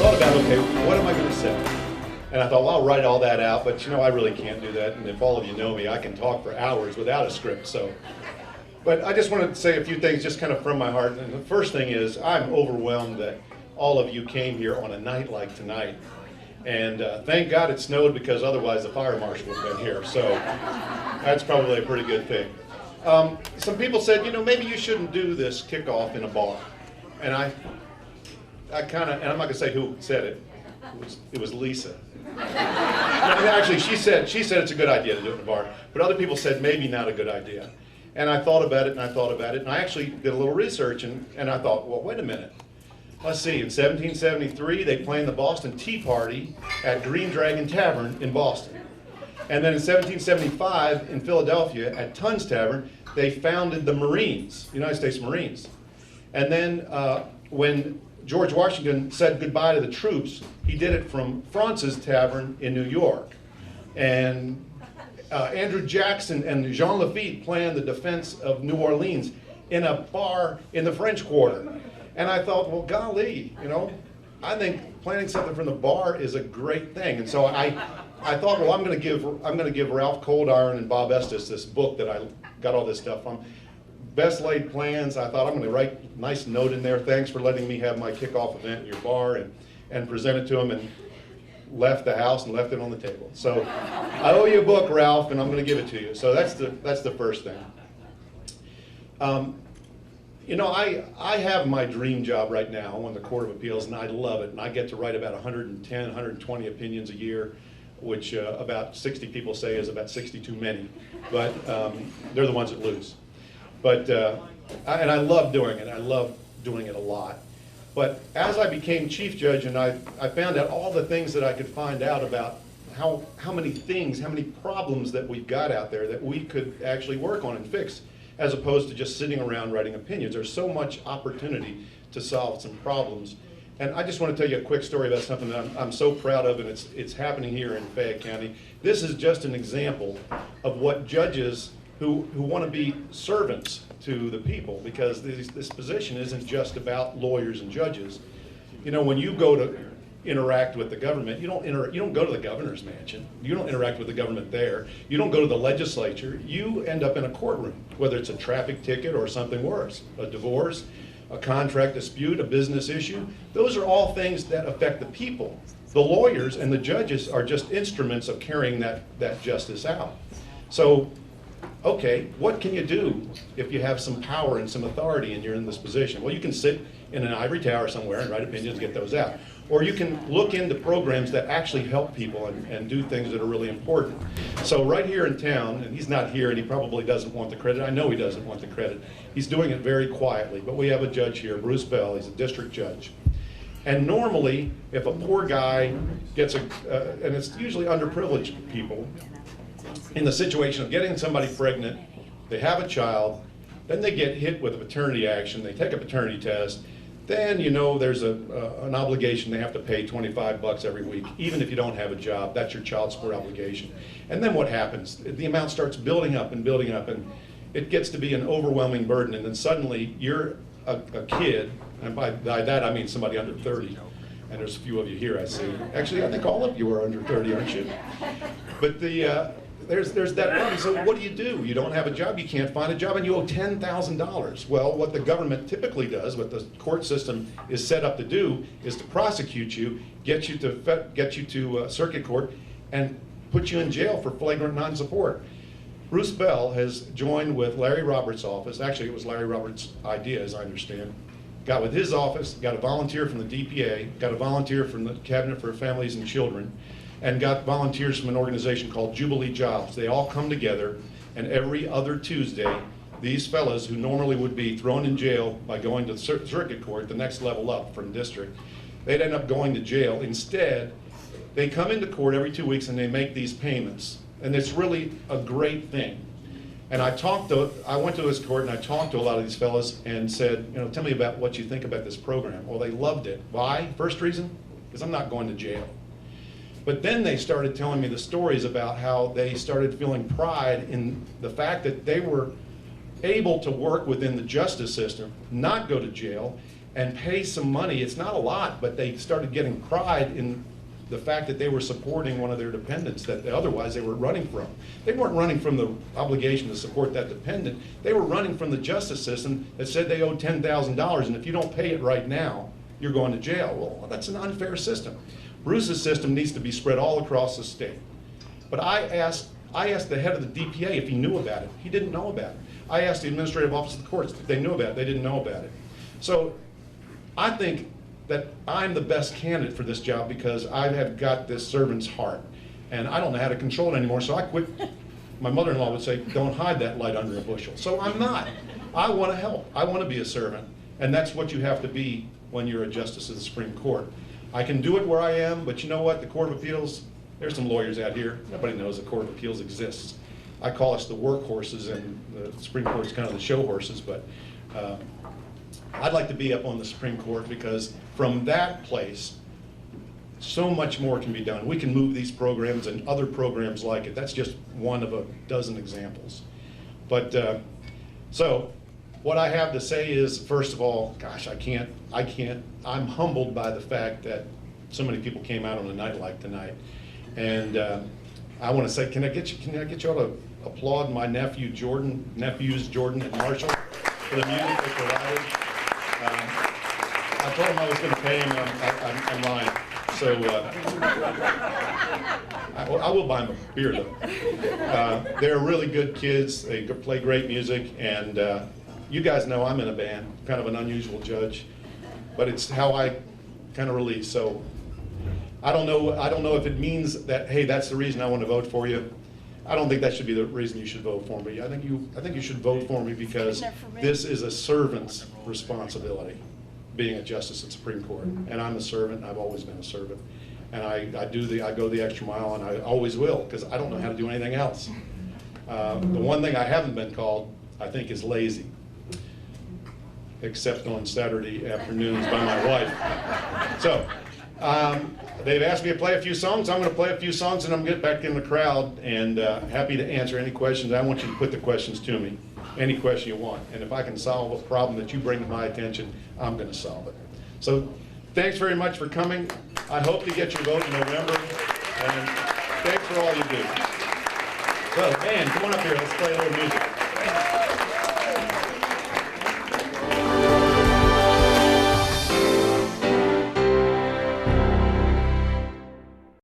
thought about, okay, what am I going to say? And I thought, well, I'll write all that out, but I really can't do that. And if all of you know me, I can talk for hours without a script. But I just wanted to say a few things just kind of from my heart. And the first thing is, I'm overwhelmed that all of you came here on a night like tonight. And thank God it snowed, because otherwise the fire marshal would have been here. So that's probably a pretty good thing. Some people said, maybe you shouldn't do this kickoff in a bar. And I kind of, and I'm not going to say who said it. It was Lisa. Actually, she said it's a good idea to do it in a bar, but other people said maybe not a good idea. And I thought about it, and I thought about it, and I actually did a little research, and I thought, well, wait a minute. Let's see, in 1773, they planned the Boston Tea Party at Green Dragon Tavern in Boston. And then in 1775, in Philadelphia, at Tunn's Tavern, they founded the Marines, United States Marines. And then when George Washington said goodbye to the troops, he did it from Fraunces Tavern in New York. And Andrew Jackson and Jean Lafitte planned the defense of New Orleans in a bar in the French Quarter. And I thought, well, golly, I think planning something from the bar is a great thing. And so I thought, well, I'm going to give Ralph Coldiron and Bob Estes this book that I got all this stuff from. Best laid plans. I thought I'm going to write a nice note in there. Thanks for letting me have my kickoff event in your bar, and present it to them, and left the house and left it on the table. So I owe you a book, Ralph, and I'm going to give it to you. So that's the first thing. I have my dream job right now on the Court of Appeals, and I love it. And I get to write about 110, 120 opinions a year, which about 60 people say is about 60 too many. But they're the ones that lose. But and I love doing it. I love doing it a lot. But as I became chief judge, and I found out all the things that I could find out about how many things, how many problems that we've got out there that we could actually work on and fix, as opposed to just sitting around writing opinions. There's so much opportunity to solve some problems. And I just want to tell you a quick story about something that I'm so proud of, and it's happening here in Fayette County. This is just an example of what judges who want to be servants to the people, because this position isn't just about lawyers and judges. When you go to interact with the government, you don't go to the governor's mansion. You don't interact with the government there. You don't go to the legislature. You end up in a courtroom, whether it's a traffic ticket or something worse, a divorce, a contract dispute, a business issue. Those are all things that affect the people. The lawyers and the judges are just instruments of carrying that justice out. So, okay, what can you do if you have some power and some authority and you're in this position? Well, you can sit in an ivory tower somewhere and write opinions and get those out. Or you can look into programs that actually help people and do things that are really important. So right here in town, and he's not here and he probably doesn't want the credit. I know he doesn't want the credit. He's doing it very quietly, but we have a judge here, Bruce Bell. He's a district judge. And normally, if a poor guy gets and it's usually underprivileged people, in the situation of getting somebody pregnant, they have a child, then they get hit with a paternity action, they take a paternity test, then there's an obligation. They have to pay $25 every week, even if you don't have a job. That's your child support obligation. And then what happens? The amount starts building up and building up, and it gets to be an overwhelming burden. And then suddenly you're a kid, and by that I mean somebody under 30. And there's a few of you here, I see. Actually, I think all of you are under 30, aren't you? But there's that problem. So what do? You don't have a job, you can't find a job, and you owe $10,000. Well, what the government typically does, what the court system is set up to do, is to prosecute you, get you to circuit court, and put you in jail for flagrant non-support. Bruce Bell has joined with Larry Roberts' office. Actually, it was Larry Roberts' idea, as I understand. Got with his office, got a volunteer from the DPA, got a volunteer from the Cabinet for Families and Children, and got volunteers from an organization called Jubilee Jobs. They all come together, and every other Tuesday, these fellas who normally would be thrown in jail by going to the circuit court, the next level up from district, they'd end up going to jail. Instead, they come into court every 2 weeks and they make these payments. And it's really a great thing. And I went to this court and I talked to a lot of these fellas and said, tell me about what you think about this program. Well, they loved it. Why? First reason? Because I'm not going to jail. But then they started telling me the stories about how they started feeling pride in the fact that they were able to work within the justice system, not go to jail, and pay some money. It's not a lot, but they started getting pride in the fact that they were supporting one of their dependents that otherwise they were running from. They weren't running from the obligation to support that dependent. They were running from the justice system that said they owed $10,000, and if you don't pay it right now, you're going to jail. Well, that's an unfair system. Bruce's system needs to be spread all across the state. But I asked the head of the DPA if he knew about it. He didn't know about it. I asked the administrative office of the courts if they knew about it. They didn't know about it. So I think that I'm the best candidate for this job because I have got this servant's heart. And I don't know how to control it anymore, so I quit. My mother-in-law would say, don't hide that light under a bushel. So I'm not. I want to help. I want to be a servant. And that's what you have to be when you're a justice of the Supreme Court. I can do it where I am, but you know what? The Court of Appeals, there's some lawyers out here. Nobody knows the Court of Appeals exists. I call us the workhorses, and the Supreme Court's kind of the show horses, but I'd like to be up on the Supreme Court because from that place, so much more can be done. We can move these programs and other programs like it. That's just one of a dozen examples. But so what I have to say is, first of all, gosh, I'm humbled by the fact that so many people came out on a night like tonight. And I want to say, can I get you all to applaud my nephews Jordan and Marshall for the music they provided. I told him I was going to pay him. I'm lying. So I will buy him a beer though. They're really good kids. They play great music, and you guys know I'm in a band, kind of an unusual judge, but it's how I kind of release. So I don't know if it means that, hey, that's the reason I want to vote for you. I don't think that should be the reason you should vote for me. I think you should vote for me because this is a servant's responsibility, being a justice at Supreme Court. And I'm a servant. I've always been a servant. And I go the extra mile, and I always will, because I don't know how to do anything else. The one thing I haven't been called, I think, is lazy, except on Saturday afternoons by my wife. So they've asked me to play a few songs. I'm going to play a few songs, and I'm going to get back in the crowd, and happy to answer any questions. I want you to put the questions to me, any question you want. And if I can solve a problem that you bring to my attention, I'm going to solve it. So thanks very much for coming. I hope to get your vote in November, and thanks for all you do. So, band, come on up here. Let's play a little music.